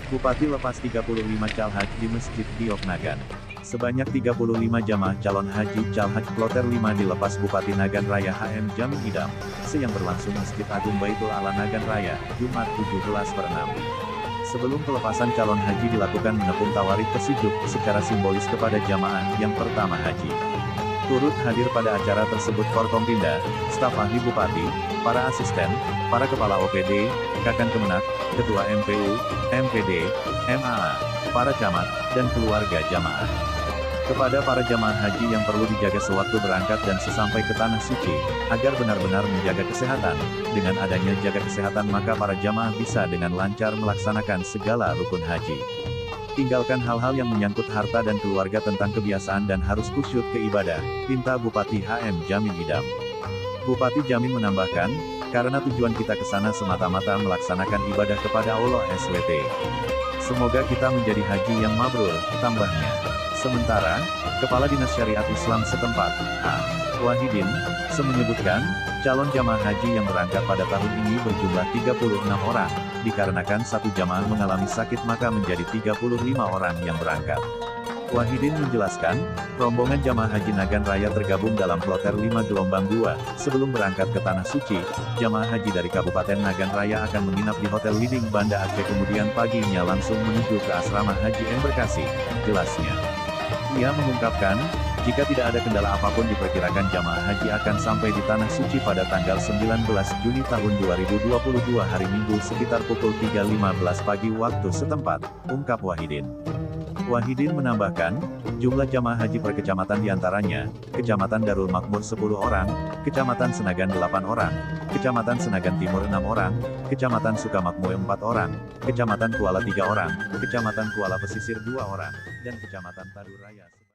Bupati lepas 35 calhaj di Masjid Giok Nagan. Sebanyak 35 jamaah calon haji calhaj kloter 5 dilepas Bupati Nagan Raya HM Jamin Idam, yang berlangsung Masjid Agung Baitul Ala Nagan Raya, Jumat 17/6. Sebelum pelepasan calon haji dilakukan menepung tawarik pesujuk secara simbolis kepada jamaah yang pertama haji. Turut hadir pada acara tersebut Forkompinda, staf ahli Bupati, para asisten, para kepala OPD, Kakan Kemenak, Ketua MPU, MPD, MAA, para camat, dan keluarga jamaah. Kepada para jamaah haji yang perlu dijaga sewaktu berangkat dan sesampai ke Tanah Suci, agar benar-benar menjaga kesehatan. Dengan adanya jaga kesehatan maka para jamaah bisa dengan lancar melaksanakan segala rukun haji. Tinggalkan hal-hal yang menyangkut harta dan keluarga tentang kebiasaan dan harus khusyuk ke ibadah, pinta Bupati HM Jamin Idam. Bupati Jamin menambahkan, karena tujuan kita ke sana semata-mata melaksanakan ibadah kepada Allah SWT. Semoga kita menjadi haji yang mabrur, tambahnya. Sementara, Kepala Dinas Syariat Islam setempat, A. Wahidin, menyebutkan, calon jamaah haji yang berangkat pada tahun ini berjumlah 36 orang, dikarenakan satu jamaah mengalami sakit maka menjadi 35 orang yang berangkat. Wahidin menjelaskan, rombongan jamaah haji Nagan Raya tergabung dalam kloter 5 gelombang 2, sebelum berangkat ke Tanah Suci, jamaah haji dari Kabupaten Nagan Raya akan menginap di Hotel Liding Banda Aceh kemudian paginya langsung menuju ke Asrama Haji Embarkasi, jelasnya. Ia mengungkapkan, jika tidak ada kendala apapun diperkirakan jamaah haji akan sampai di Tanah Suci pada tanggal 19 Juni tahun 2022 hari Minggu sekitar pukul 3.15 pagi waktu setempat, ungkap Wahidin. Wahidin menambahkan, jumlah jamaah haji per kecamatan diantaranya, Kecamatan Darul Makmur 10 orang, Kecamatan Senagan 8 orang, Kecamatan Senagan Timur 6 orang, Kecamatan Sukamakmur 4 orang, Kecamatan Kuala 3 orang, Kecamatan Kuala Pesisir 2 orang, dan Kecamatan Taduraya.